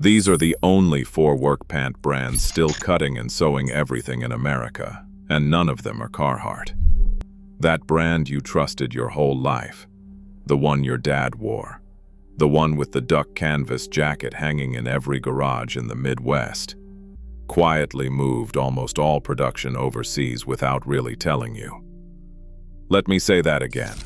These are the only 4 work pant brands still cutting and sewing everything in America, and none of them are Carhartt. That brand you trusted your whole life, the one your dad wore, the one with the duck canvas jacket hanging in every garage in the Midwest, quietly moved almost all production overseas without really telling you. Let me say that again.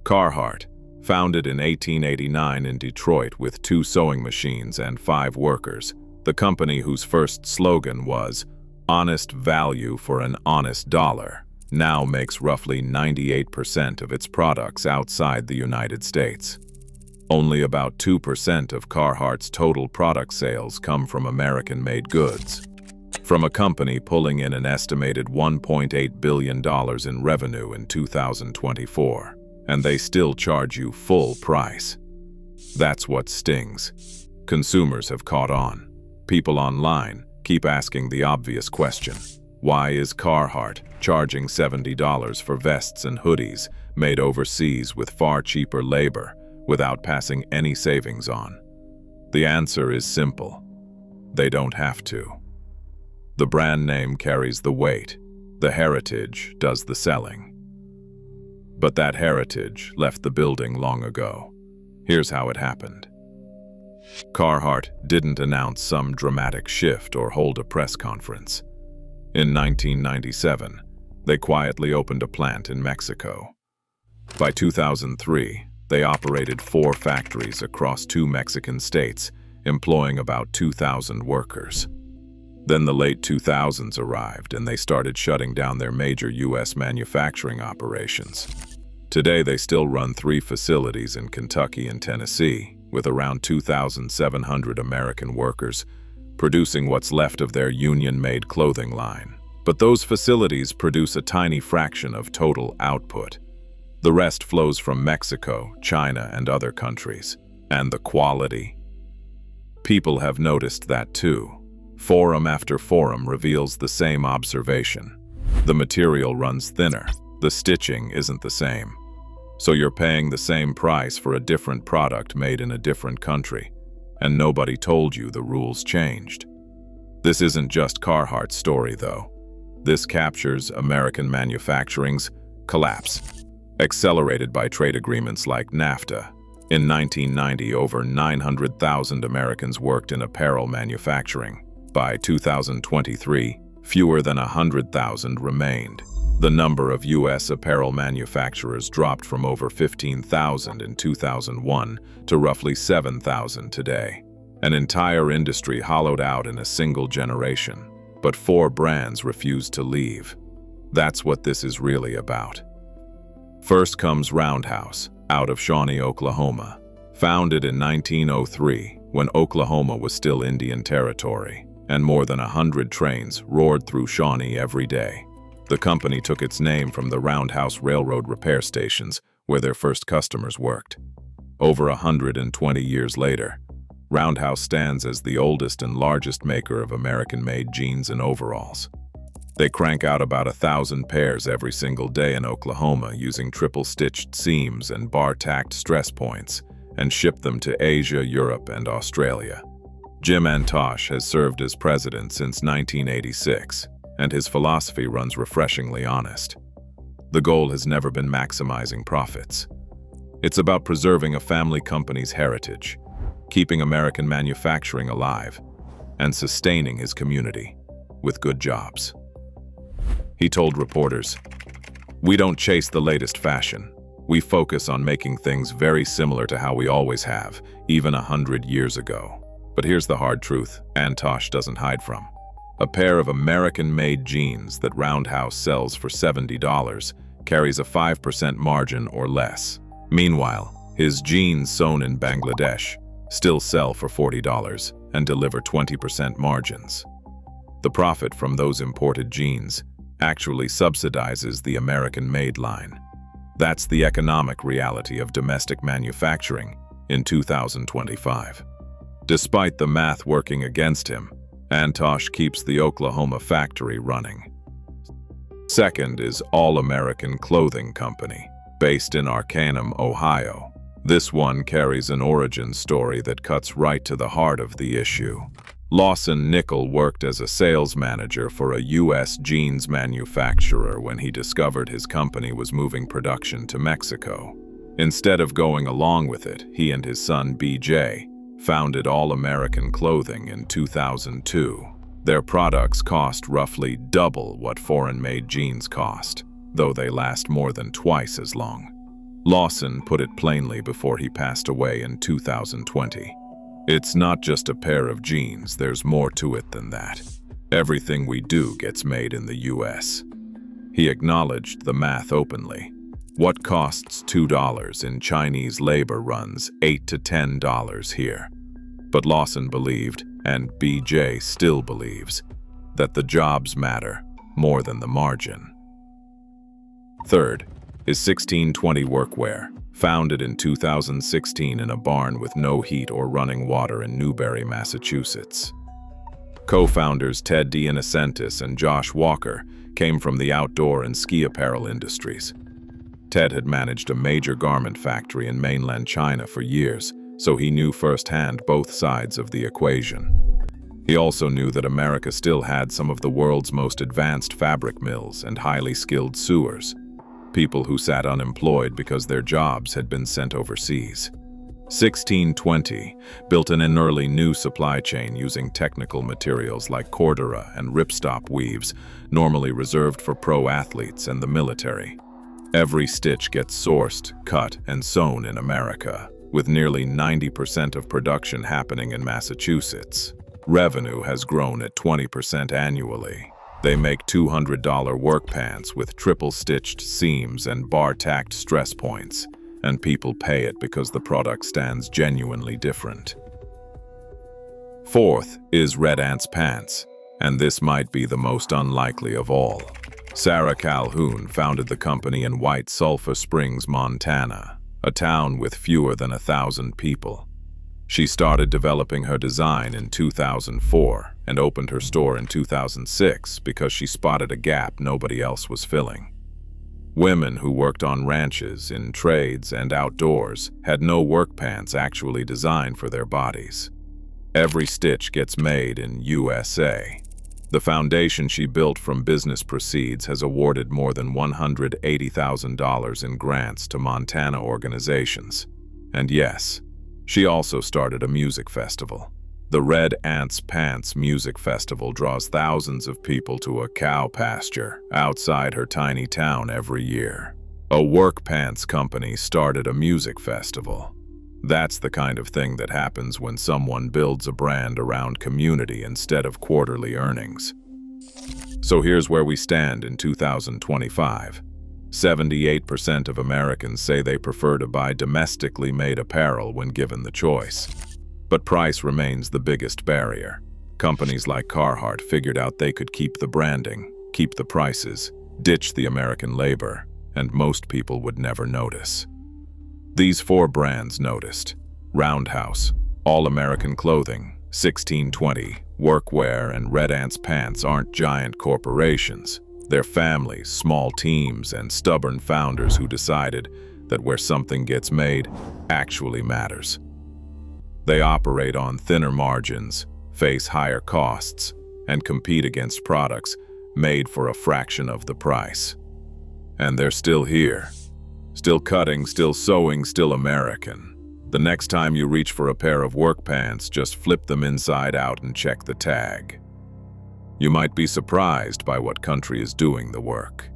Carhartt, founded in 1889 in Detroit with 2 sewing machines and 5 workers, the company whose first slogan was, "Honest value for an honest dollar," now makes roughly 98% of its products outside the United States. Only about 2% of Carhartt's total product sales come from American-made goods. From a company pulling in an estimated $1.8 billion in revenue in 2024, and they still charge you full price. That's what stings. Consumers have caught on. People online keep asking the obvious question: why is Carhartt charging $70 for vests and hoodies made overseas with far cheaper labor without passing any savings on? The answer is simple. They don't have to. The brand name carries the weight. The heritage does the selling. But that heritage left the building long ago. Here's how it happened. Carhartt didn't announce some dramatic shift or hold a press conference. In 1997, they quietly opened a plant in Mexico. By 2003, they operated 4 factories across 2 Mexican states, employing about 2,000 workers. Then the late 2000s arrived and they started shutting down their major U.S. manufacturing operations. Today they still run 3 facilities in Kentucky and Tennessee, with around 2,700 American workers, producing what's left of their union-made clothing line. But those facilities produce a tiny fraction of total output. The rest flows from Mexico, China, and other countries. And the quality? People have noticed that too. Forum after forum reveals the same observation. The material runs thinner. The stitching isn't the same. So you're paying the same price for a different product made in a different country, and nobody told you the rules changed. This isn't just Carhartt's story, though. This captures American manufacturing's collapse, accelerated by trade agreements like NAFTA. In 1990, over 900,000 Americans worked in apparel manufacturing. By 2023, fewer than 100,000 remained. The number of U.S. apparel manufacturers dropped from over 15,000 in 2001 to roughly 7,000 today. An entire industry hollowed out in a single generation, but 4 brands refused to leave. That's what this is really about. First comes Roundhouse, out of Shawnee, Oklahoma. Founded in 1903, when Oklahoma was still Indian Territory, and more than 100 trains roared through Shawnee every day. The company took its name from the Roundhouse railroad repair stations where their first customers worked. Over 120 years later, Roundhouse stands as the oldest and largest maker of American-made jeans and overalls. They crank out about 1,000 pairs every single day in Oklahoma using triple-stitched seams and bar-tacked stress points, and ship them to Asia, Europe, and Australia. Jim Antosh has served as president since 1986. And his philosophy runs refreshingly honest. The goal has never been maximizing profits. It's about preserving a family company's heritage, keeping American manufacturing alive, and sustaining his community with good jobs. He told reporters, "We don't chase the latest fashion. We focus on making things very similar to how we always have, even 100 years ago." But here's the hard truth Antosh doesn't hide from. A pair of American-made jeans that Roundhouse sells for $70 carries a 5% margin or less. Meanwhile, his jeans sewn in Bangladesh still sell for $40 and deliver 20% margins. The profit from those imported jeans actually subsidizes the American-made line. That's the economic reality of domestic manufacturing in 2025. Despite the math working against him, Antosh keeps the Oklahoma factory running. Second is All American Clothing Company, based in Arcanum, Ohio. This one carries an origin story that cuts right to the heart of the issue. Lawson Nickel worked as a sales manager for a U.S. jeans manufacturer when he discovered his company was moving production to Mexico. Instead of going along with it, he and his son B.J. founded All American Clothing in 2002. Their products cost roughly double what foreign-made jeans cost, though they last more than twice as long. Lawson put it plainly before he passed away in 2020. It's not just a pair of jeans, there's more to it than that. Everything we do gets made in the US. He acknowledged the math openly. What costs $2 in Chinese labor runs $8 to $10 here. But Lawson believed, and BJ still believes, that the jobs matter more than the margin. Third is 1620 Workwear, founded in 2016 in a barn with no heat or running water in Newbury, Massachusetts. Co-founders Ted DeInnocentis and Josh Walker came from the outdoor and ski apparel industries. Ted had managed a major garment factory in mainland China for years, so he knew firsthand both sides of the equation. He also knew that America still had some of the world's most advanced fabric mills and highly skilled sewers, people who sat unemployed because their jobs had been sent overseas. 1620 built an entirely new supply chain using technical materials like cordura and ripstop weaves, normally reserved for pro athletes and the military. Every stitch gets sourced, cut, and sewn in America, with nearly 90% of production happening in Massachusetts. Revenue has grown at 20% annually. They make $200 work pants with triple-stitched seams and bar-tacked stress points, and people pay it because the product stands genuinely different. Fourth is Red Ant's Pants, and this might be the most unlikely of all. Sarah Calhoun founded the company in white Sulphur Springs, Montana, a town with fewer than 1,000 people. She started developing her design in 2004 and opened her store in 2006 because she spotted a gap nobody else was filling. Women who worked on ranches, in trades, and outdoors had no work pants actually designed for their bodies. Every stitch gets made in USA. The foundation she built from business proceeds has awarded more than $180,000 in grants to Montana organizations. And yes, she also started a music festival. The Red Ant's Pants Music Festival draws thousands of people to a cow pasture outside her tiny town every year. A work pants company started a music festival. That's the kind of thing that happens when someone builds a brand around community instead of quarterly earnings. So here's where we stand in 2025. 78% of Americans say they prefer to buy domestically made apparel when given the choice. But price remains the biggest barrier. Companies like Carhartt figured out they could keep the branding, keep the prices, ditch the American labor, and most people would never notice. These four brands noticed: Roundhouse, All American Clothing, 1620, Workwear, and Red Ant's Pants aren't giant corporations. They're families, small teams, and stubborn founders who decided that where something gets made actually matters. They operate on thinner margins, face higher costs, and compete against products made for a fraction of the price. And they're still here. Still cutting, still sewing, still American. The next time you reach for a pair of work pants, just flip them inside out and check the tag. You might be surprised by what country is doing the work.